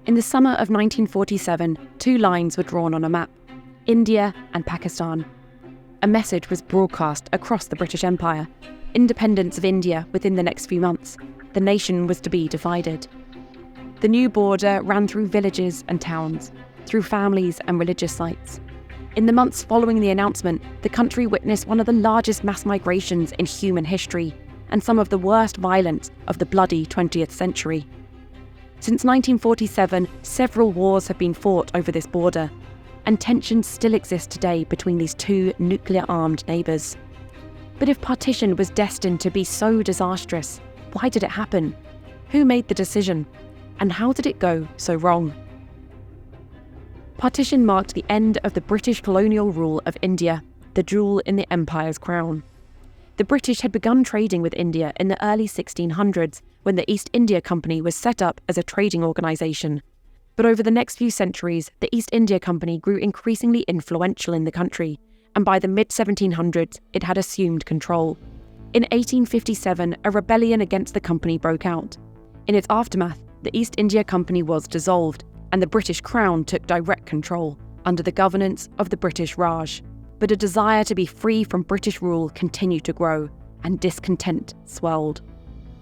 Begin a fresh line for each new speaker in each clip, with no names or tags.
In the summer of 1947, two lines were drawn on a map: India and Pakistan. A message was broadcast across the British Empire: independence of India within the next few months. The nation was to be divided. The new border ran through villages and towns, through families and religious sites. In the months following the announcement, the country witnessed one of the largest mass migrations in human history and some of the worst violence of the bloody 20th century. Since 1947, several wars have been fought over this border, and tensions still exist today between these two nuclear-armed neighbours. But if partition was destined to be so disastrous, why did it happen? Who made the decision? And how did it go so wrong? Partition marked the end of the British colonial rule of India, the jewel in the empire's crown. The British had begun trading with India in the early 1600s when the East India Company was set up as a trading organisation. But over the next few centuries, the East India Company grew increasingly influential in the country, and by the mid-1700s, it had assumed control. In 1857, a rebellion against the company broke out. In its aftermath, the East India Company was dissolved, and the British Crown took direct control, under the governance of the British Raj. But a desire to be free from British rule continued to grow, and discontent swelled.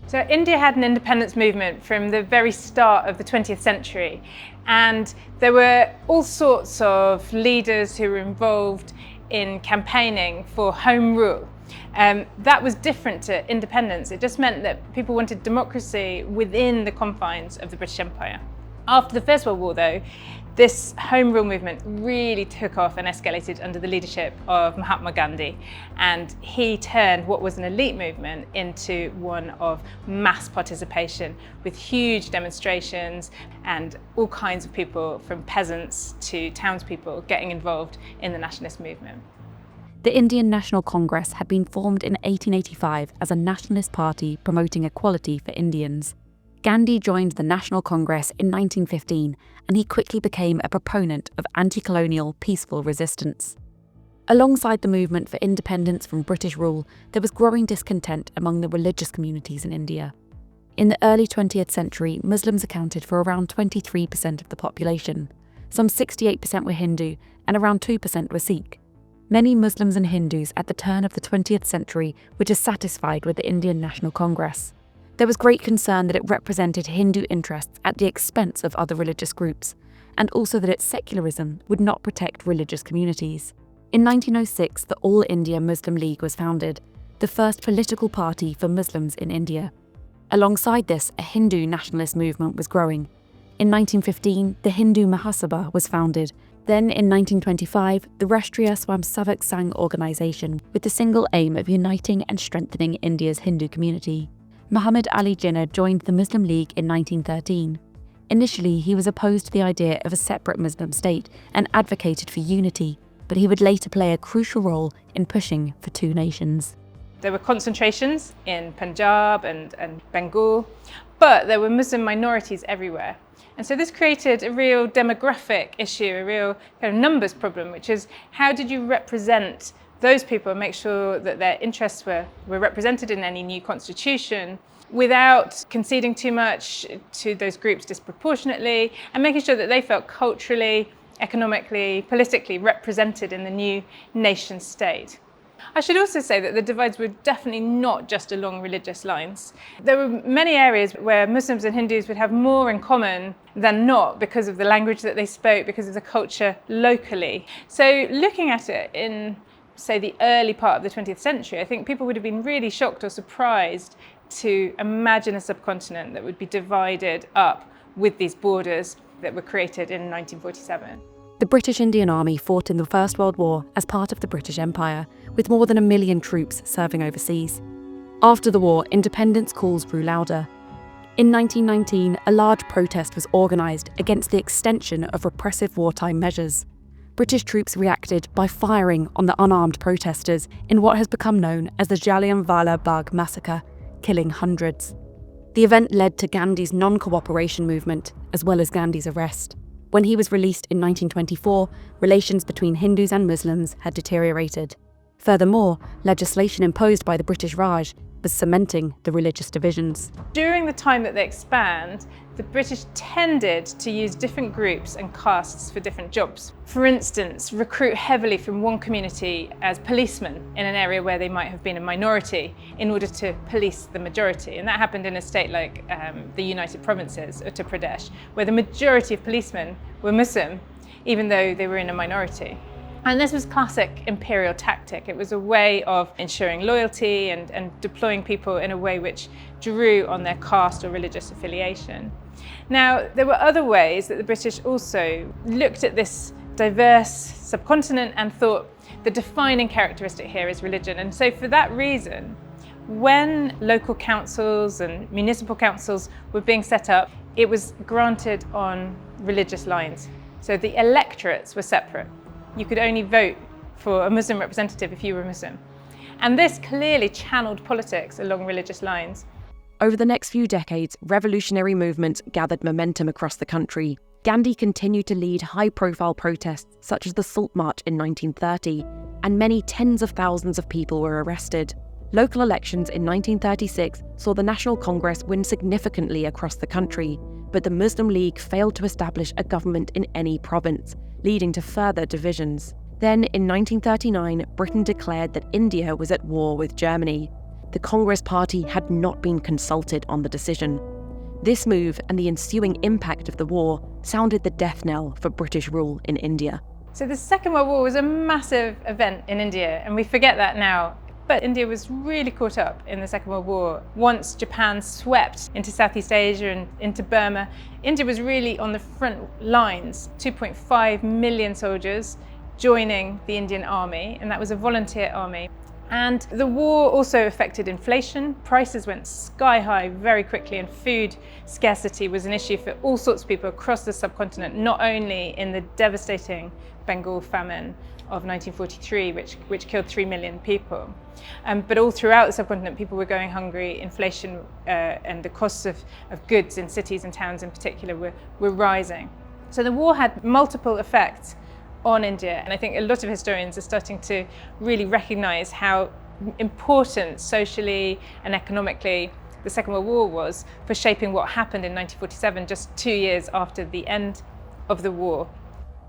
So India had an independence movement from the very start of the 20th century, and there were all sorts of leaders who were involved in campaigning for home rule. That was different to independence. It just meant that people wanted democracy within the confines of the British Empire. After the First World War, though, this home rule movement really took off and escalated under the leadership of Mahatma Gandhi, and he turned what was an elite movement into one of mass participation, with huge demonstrations and all kinds of people, from peasants to townspeople, getting involved in the nationalist movement.
The Indian National Congress had been formed in 1885 as a nationalist party promoting equality for Indians. Gandhi joined the National Congress in 1915, and he quickly became a proponent of anti-colonial, peaceful resistance. Alongside the movement for independence from British rule, there was growing discontent among the religious communities in India. In the early 20th century, Muslims accounted for around 23% of the population. Some 68% were Hindu, and around 2% were Sikh. Many Muslims and Hindus at the turn of the 20th century were dissatisfied with the Indian National Congress. There was great concern that it represented Hindu interests at the expense of other religious groups, and also that its secularism would not protect religious communities. In 1906, the All India Muslim League was founded, the first political party for Muslims in India. Alongside this, a Hindu nationalist movement was growing. In 1915, the Hindu Mahasabha was founded. Then, in 1925, the Rashtriya Swayamsevak Sangh organisation, with the single aim of uniting and strengthening India's Hindu community. Muhammad Ali Jinnah joined the Muslim League in 1913. Initially, he was opposed to the idea of a separate Muslim state and advocated for unity, but he would later play a crucial role in pushing for two nations.
There were concentrations in Punjab and Bengal, but there were Muslim minorities everywhere. And so this created a real demographic issue, a real kind of numbers problem, which is how did you represent those people and make sure that their interests were represented in any new constitution without conceding too much to those groups disproportionately, and making sure that they felt culturally, economically, politically represented in the new nation state. I should also say that the divides were definitely not just along religious lines. There were many areas where Muslims and Hindus would have more in common than not because of the language that they spoke, because of the culture locally. So looking at it in, say, the early part of the 20th century, I think people would have been really shocked or surprised to imagine a subcontinent that would be divided up with these borders that were created in 1947.
The British Indian Army fought in the First World War as part of the British Empire, with more than 1 million troops serving overseas. After the war, independence calls grew louder. In 1919, a large protest was organised against the extension of repressive wartime measures. British troops reacted by firing on the unarmed protesters in what has become known as the Jallianwala Bagh massacre, killing hundreds. The event led to Gandhi's non-cooperation movement, as well as Gandhi's arrest. When he was released in 1924, relations between Hindus and Muslims had deteriorated. Furthermore, legislation imposed by the British Raj was cementing the religious divisions.
During the time that they expand, the British tended to use different groups and castes for different jobs. For instance, recruit heavily from one community as policemen in an area where they might have been a minority in order to police the majority. And that happened in a state like the United Provinces, Uttar Pradesh, where the majority of policemen were Muslim, even though they were in a minority. And this was classic imperial tactic. It was a way of ensuring loyalty and deploying people in a way which drew on their caste or religious affiliation. Now, there were other ways that the British also looked at this diverse subcontinent and thought the defining characteristic here is religion. And so for that reason, when local councils and municipal councils were being set up, it was granted on religious lines. So the electorates were separate. You could only vote for a Muslim representative if you were Muslim. And this clearly channeled politics along religious lines.
Over the next few decades, revolutionary movements gathered momentum across the country. Gandhi continued to lead high-profile protests such as the Salt March in 1930, and many tens of thousands of people were arrested. Local elections in 1936 saw the National Congress win significantly across the country, but the Muslim League failed to establish a government in any province, leading to further divisions. Then, in 1939, Britain declared that India was at war with Germany. The Congress Party had not been consulted on the decision. This move and the ensuing impact of the war sounded the death knell for British rule in India.
So the Second World War was a massive event in India, and we forget that now. But India was really caught up in the Second World War. Once Japan swept into Southeast Asia and into Burma, India was really on the front lines. 2.5 million soldiers joining the Indian Army, and that was a volunteer army. And the war also affected inflation. Prices went sky high very quickly, and food scarcity was an issue for all sorts of people across the subcontinent, not only in the devastating Bengal famine of 1943, which killed 3 million people. But all throughout the subcontinent, people were going hungry. Inflation and the costs of goods in cities and towns in particular were rising. So the war had multiple effects on India, and I think a lot of historians are starting to really recognise how important socially and economically the Second World War was for shaping what happened in 1947, just 2 years after the end of the war.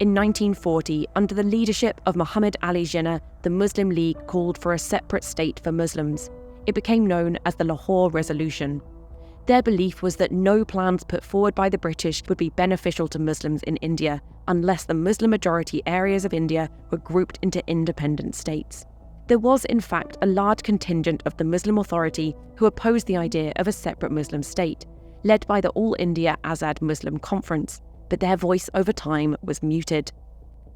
In 1940, under the leadership of Muhammad Ali Jinnah, the Muslim League called for a separate state for Muslims. It became known as the Lahore Resolution. Their belief was that no plans put forward by the British would be beneficial to Muslims in India unless the Muslim-majority areas of India were grouped into independent states. There was, in fact, a large contingent of the Muslim Authority who opposed the idea of a separate Muslim state, led by the All India Azad Muslim Conference, but their voice over time was muted.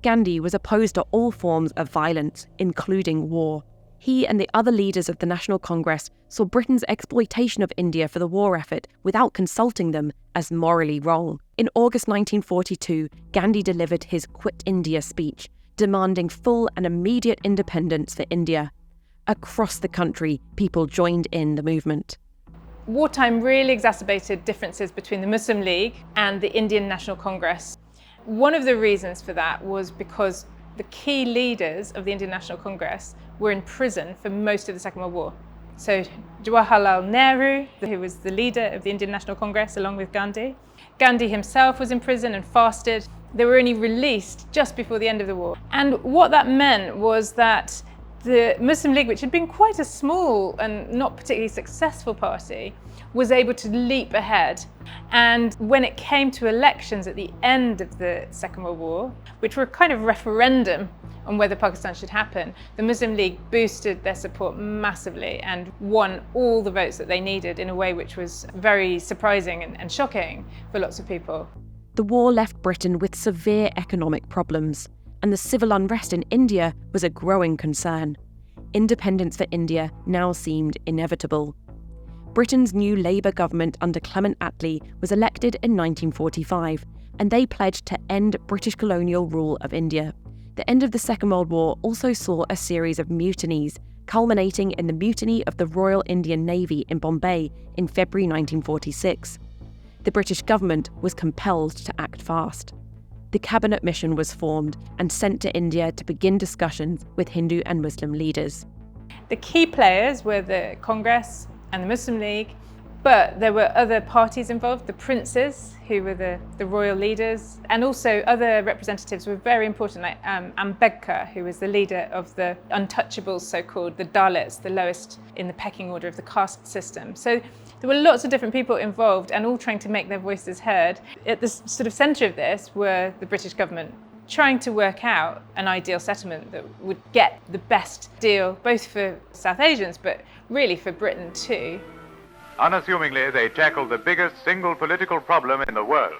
Gandhi was opposed to all forms of violence, including war. He and the other leaders of the National Congress saw Britain's exploitation of India for the war effort without consulting them as morally wrong. In August 1942, Gandhi delivered his Quit India speech, demanding full and immediate independence for India. Across the country, people joined in the movement.
Wartime really exacerbated differences between the Muslim League and the Indian National Congress. One of the reasons for that was because the key leaders of the Indian National Congress were in prison for most of the Second World War. So Jawaharlal Nehru, who was the leader of the Indian National Congress along with Gandhi. Gandhi himself was in prison and fasted. They were only released just before the end of the war. And what that meant was that the Muslim League, which had been quite a small and not particularly successful party, was able to leap ahead. And when it came to elections at the end of the Second World War, which were a kind of referendum on whether Pakistan should happen, the Muslim League boosted their support massively and won all the votes that they needed in a way which was very surprising and shocking for lots of people.
The war left Britain with severe economic problems, and the civil unrest in India was a growing concern. Independence for India now seemed inevitable. Britain's new Labour government under Clement Attlee was elected in 1945, and they pledged to end British colonial rule of India. The end of the Second World War also saw a series of mutinies, culminating in the mutiny of the Royal Indian Navy in Bombay in February 1946. The British government was compelled to act fast. The cabinet mission was formed and sent to India to begin discussions with Hindu and Muslim leaders.
The key players were the Congress and the Muslim League, but there were other parties involved, the princes, who were the royal leaders, and also other representatives were very important, like Ambedkar, who was the leader of the untouchables, so-called, the Dalits, the lowest in the pecking order of the caste system. So there were lots of different people involved and all trying to make their voices heard. At the sort of centre of this were the British government, trying to work out an ideal settlement that would get the best deal, both for South Asians, but really for Britain too.
Unassumingly, they tackled the biggest single political problem in the world.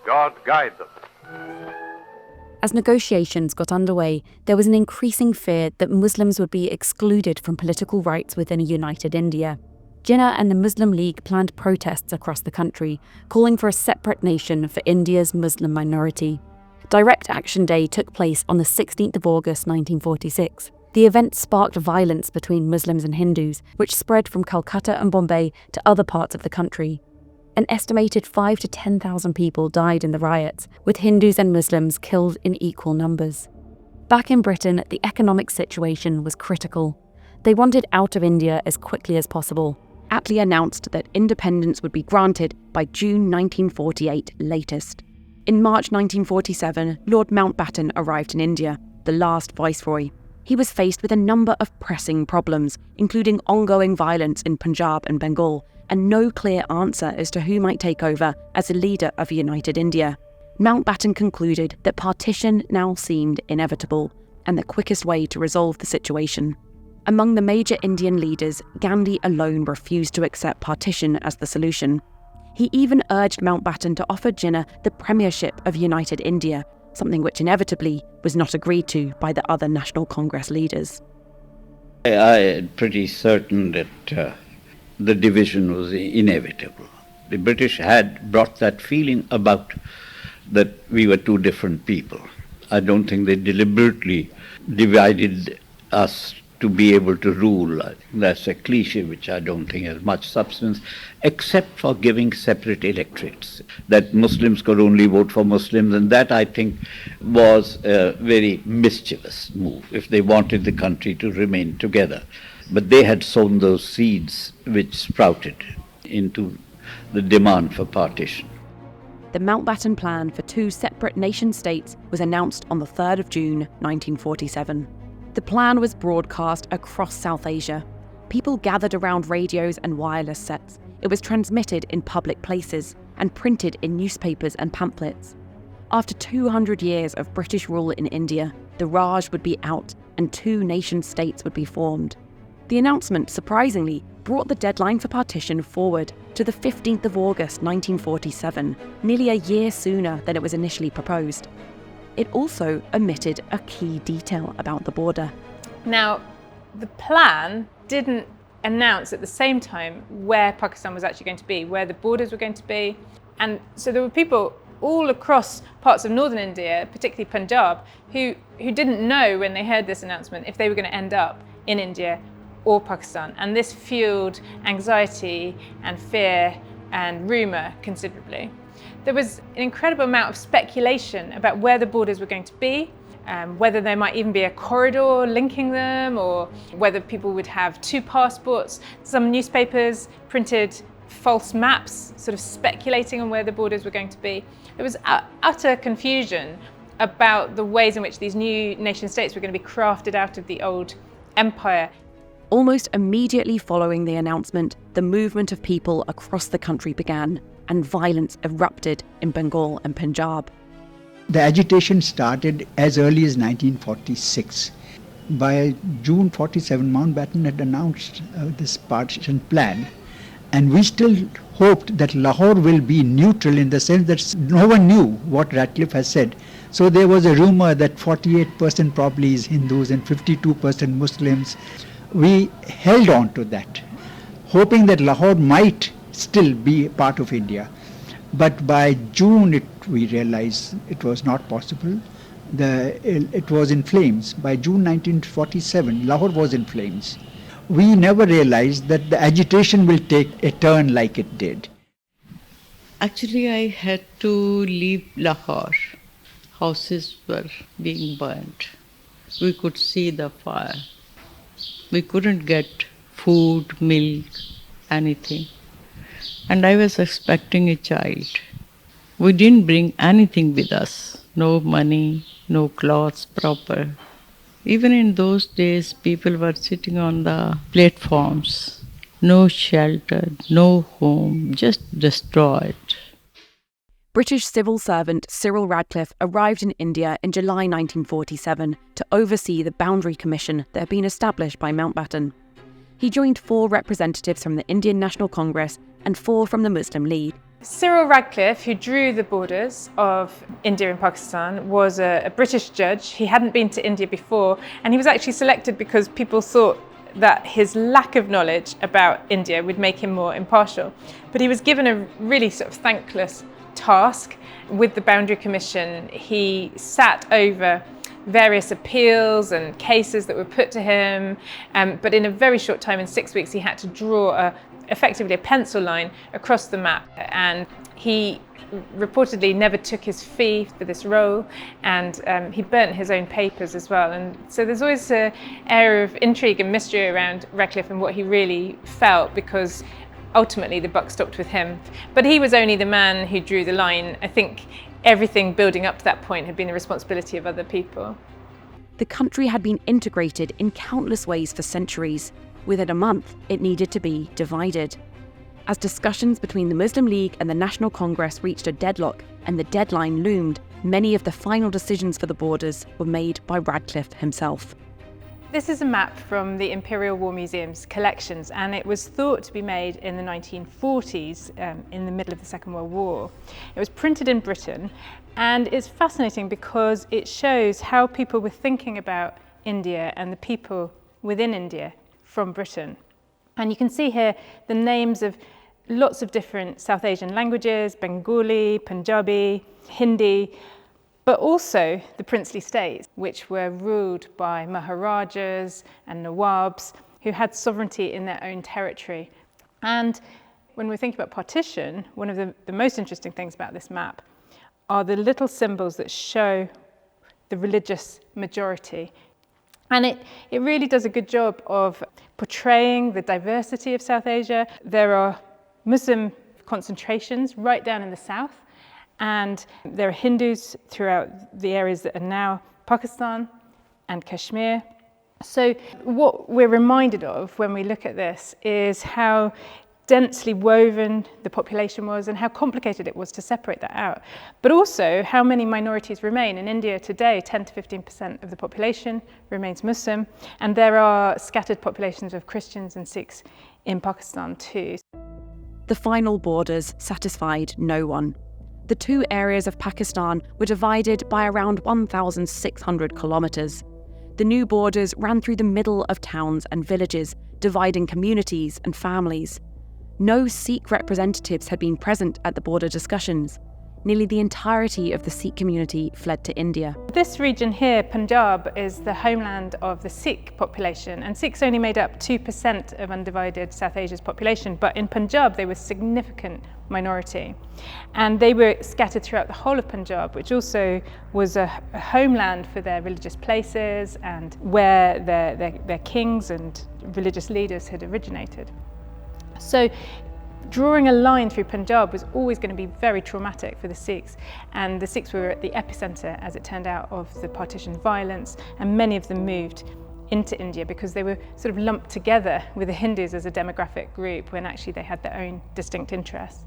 God guide them.
As negotiations got underway, there was an increasing fear that Muslims would be excluded from political rights within a united India. Jinnah and the Muslim League planned protests across the country, calling for a separate nation for India's Muslim minority. Direct Action Day took place on the 16th of August 1946. The event sparked violence between Muslims and Hindus, which spread from Calcutta and Bombay to other parts of the country. An estimated 5,000 to 10,000 people died in the riots, with Hindus and Muslims killed in equal numbers. Back in Britain, the economic situation was critical. They wanted out of India as quickly as possible.
Attlee announced that independence would be granted by June 1948 latest. In March 1947, Lord Mountbatten arrived in India, the last viceroy. He was faced with a number of pressing problems, including ongoing violence in Punjab and Bengal, and no clear answer as to who might take over as a leader of united India. Mountbatten concluded that partition now seemed inevitable, and the quickest way to resolve the situation. Among the major Indian leaders, Gandhi alone refused to accept partition as the solution. He even urged Mountbatten to offer Jinnah the premiership of united India, something which inevitably was not agreed to by the other National Congress leaders.
I am pretty certain that the division was inevitable. The British had brought that feeling about that we were two different people. I don't think they deliberately divided us to be able to rule. That's a cliche which I don't think has much substance, except for giving separate electorates, that Muslims could only vote for Muslims, and that I think was a very mischievous move if they wanted the country to remain together. But they had sown those seeds which sprouted into the demand for partition.
The Mountbatten plan for two separate nation-states was announced on the 3rd of June 1947. The plan was broadcast across South Asia. People gathered around radios and wireless sets. It was transmitted in public places and printed in newspapers and pamphlets. After 200 years of British rule in India, the Raj would be out and two nation-states would be formed. The announcement, surprisingly, brought the deadline for partition forward to the 15th of August 1947, nearly a year sooner than it was initially proposed. It also omitted a key detail about the border.
Now, the plan didn't announce at the same time where Pakistan was actually going to be, where the borders were going to be. And so there were people all across parts of northern India, particularly Punjab, who didn't know when they heard this announcement if they were going to end up in India or Pakistan. And this fueled anxiety and fear and rumour considerably. There was an incredible amount of speculation about where the borders were going to be, whether there might even be a corridor linking them, or whether people would have two passports. Some newspapers printed false maps, sort of speculating on where the borders were going to be. There was utter confusion about the ways in which these new nation states were going to be crafted out of the old empire.
Almost immediately following the announcement, the movement of people across the country began, and violence erupted in Bengal and Punjab.
The agitation started as early as 1946. By June 47, Mountbatten had announced this partition plan, and we still hoped that Lahore will be neutral in the sense that no one knew what Radcliffe has said. So there was a rumor that 48% probably is Hindus and 52% Muslims. We held on to that, hoping that Lahore might still be part of India. But by June we realized it was not possible. It was in flames. By June 1947, Lahore was in flames. We never realized that the agitation will take a turn like it did.
Actually, I had to leave Lahore. Houses were being burnt. We could see the fire. We couldn't get food, milk, anything. And I was expecting a child. We didn't bring anything with us. No money, no clothes proper. Even in those days, people were sitting on the platforms. No shelter, no home, just destroyed.
British civil servant Cyril Radcliffe arrived in India in July 1947 to oversee the Boundary Commission that had been established by Mountbatten. He joined 4 representatives from the Indian National Congress and 4 from the Muslim League.
Cyril Radcliffe, who drew the borders of India and Pakistan, was a British judge. He hadn't been to India before, and he was actually selected because people thought that his lack of knowledge about India would make him more impartial. But he was given a really sort of thankless task with the Boundary Commission. He sat over various appeals and cases that were put to him, but in a very short time, in 6 weeks, he had to draw effectively a pencil line across the map, and he reportedly never took his fee for this role, and he burnt his own papers as well. And so there's always an air of intrigue and mystery around Radcliffe and what he really felt, because ultimately the buck stopped with him. But he was only the man who drew the line. I think everything building up to that point had been the responsibility of other people.
The country had been integrated in countless ways for centuries. Within a month, it needed to be divided. As discussions between the Muslim League and the National Congress reached a deadlock and the deadline loomed, many of the final decisions for the borders were made by Radcliffe himself.
This is a map from the Imperial War Museum's collections, and it was thought to be made in the 1940s, in the middle of the Second World War. It was printed in Britain, and it's fascinating because it shows how people were thinking about India and the people within India from Britain. And you can see here the names of lots of different South Asian languages: Bengali, Punjabi, Hindi, but also the princely states, which were ruled by Maharajas and Nawabs who had sovereignty in their own territory. And when we think about partition, one of the most interesting things about this map are the little symbols that show the religious majority. And it really does a good job of portraying the diversity of South Asia. There are Muslim concentrations right down in the south, and there are Hindus throughout the areas that are now Pakistan and Kashmir. So what we're reminded of when we look at this is how densely woven the population was and how complicated it was to separate that out. But also how many minorities remain. In India today, 10 to 15% of the population remains Muslim, and there are scattered populations of Christians and Sikhs in Pakistan too.
The final borders satisfied no one. The 2 areas of Pakistan were divided by around 1,600 kilometres. The new borders ran through the middle of towns and villages, dividing communities and families. No Sikh representatives had been present at the border discussions. Nearly the entirety of the Sikh community fled to India.
This region here, Punjab, is the homeland of the Sikh population, and Sikhs only made up 2% of undivided South Asia's population, but in Punjab they were a significant minority. And they were scattered throughout the whole of Punjab, which also was a homeland for their religious places and where their kings and religious leaders had originated. So drawing a line through Punjab was always going to be very traumatic for the Sikhs, and the Sikhs were at the epicenter, as it turned out, of the partition violence, and many of them moved into India because they were sort of lumped together with the Hindus as a demographic group when actually they had their own distinct interests.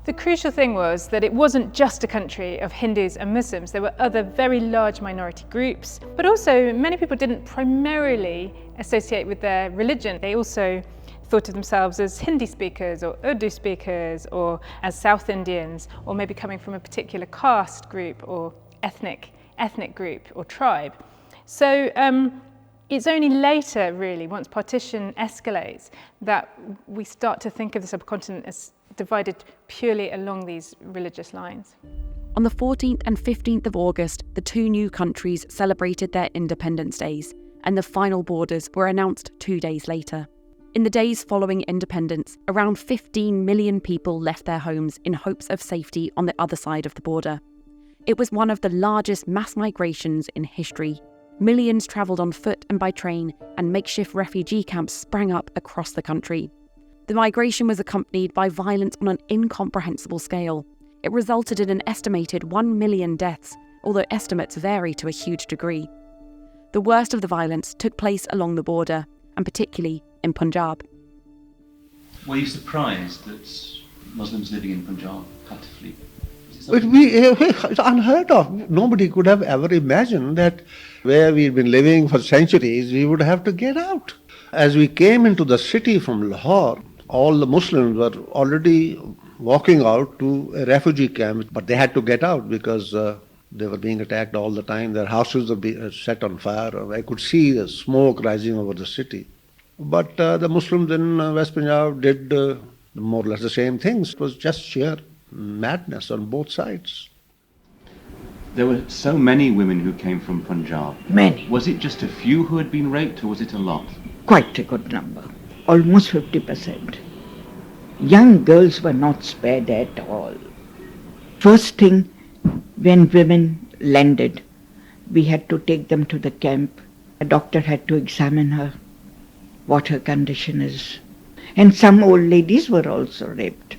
The crucial thing was that it wasn't just a country of Hindus and Muslims. There were other very large minority groups, but also many people didn't primarily associate with their religion. They also thought of themselves as Hindi speakers or Urdu speakers, or as South Indians, or maybe coming from a particular caste group or ethnic group or tribe. So it's only later, really, once partition escalates, that we start to think of the subcontinent as divided purely along these religious lines.
On the 14th and 15th of August, the 2 new countries celebrated their Independence Days, and the final borders were announced 2 days later. In the days following independence, around 15 million people left their homes in hopes of safety on the other side of the border. It was one of the largest mass migrations in history. Millions travelled on foot and by train, and makeshift refugee camps sprang up across the country. The migration was accompanied by violence on an incomprehensible scale. It resulted in an estimated 1 million deaths, although estimates vary to a huge degree. The worst of the violence took place along the border, and particularly in Punjab.
Were you surprised that Muslims living in Punjab had to flee?
It's unheard of. Nobody could have ever imagined that where we've been living for centuries, we would have to get out. As we came into the city from Lahore, all the Muslims were already walking out to a refugee camp, but they had to get out because they were being attacked all the time. Their houses were being set on fire. I could see the smoke rising over the city. But the Muslims in West Punjab did more or less the same things. It was just sheer madness on both sides.
There were so many women who came from Punjab.
Many.
Was it just a few who had been raped, or was it a lot?
Quite a good number. Almost 50%. Young girls were not spared at all. First thing, when women landed, we had to take them to the camp. A doctor had to examine her, what her condition is. And some old ladies were also raped.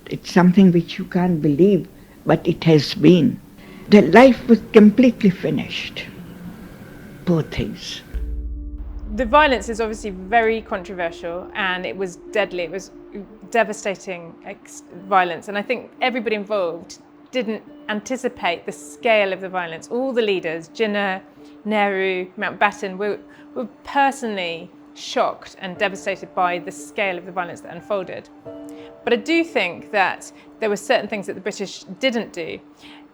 It's something which you can't believe, but it has been. Their life was completely finished. Poor things.
The violence is obviously very controversial, and it was deadly. It was devastating violence, and I think everybody involved didn't anticipate the scale of the violence. All the leaders, Jinnah, Nehru, Mountbatten, were personally shocked and devastated by the scale of the violence that unfolded. But I do think that there were certain things that the British didn't do.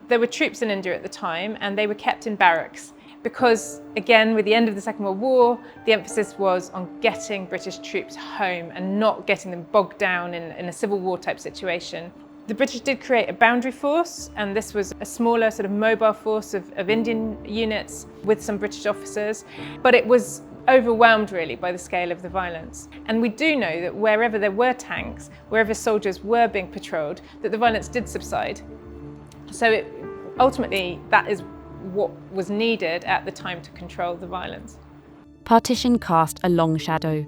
There were troops in India at the time, and they were kept in barracks because, again, with the end of the Second World War, the emphasis was on getting British troops home and not getting them bogged down in a civil war type situation. The British did create a boundary force, and this was a smaller sort of mobile force of Indian units with some British officers, but it was overwhelmed really by the scale of the violence. And we do know that wherever there were tanks, wherever soldiers were being patrolled, that the violence did subside. So ultimately, that is what was needed at the time to control the violence.
Partition cast a long shadow.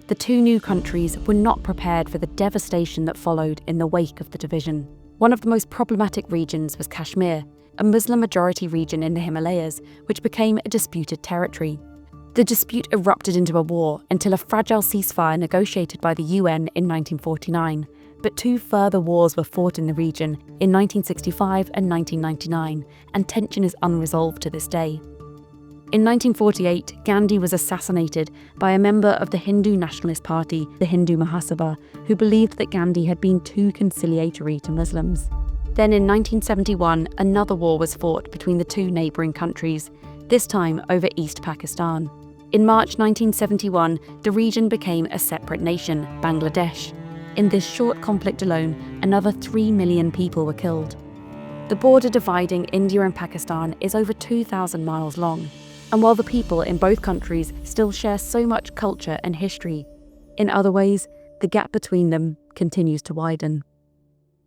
The two new countries were not prepared for the devastation that followed in the wake of the division. One of the most problematic regions was Kashmir, a Muslim-majority region in the Himalayas, which became a disputed territory. The dispute erupted into a war until a fragile ceasefire negotiated by the UN in 1949, but two further wars were fought in the region in 1965 and 1999, and tension is unresolved to this day. In 1948, Gandhi was assassinated by a member of the Hindu Nationalist Party, the Hindu Mahasabha, who believed that Gandhi had been too conciliatory to Muslims. Then in 1971, another war was fought between the two neighbouring countries, this time over East Pakistan. In March 1971, the region became a separate nation, Bangladesh. In this short conflict alone, another 3 million people were killed. The border dividing India and Pakistan is over 2,000 miles long, and while the people in both countries still share so much culture and history, in other ways, the gap between them continues to widen.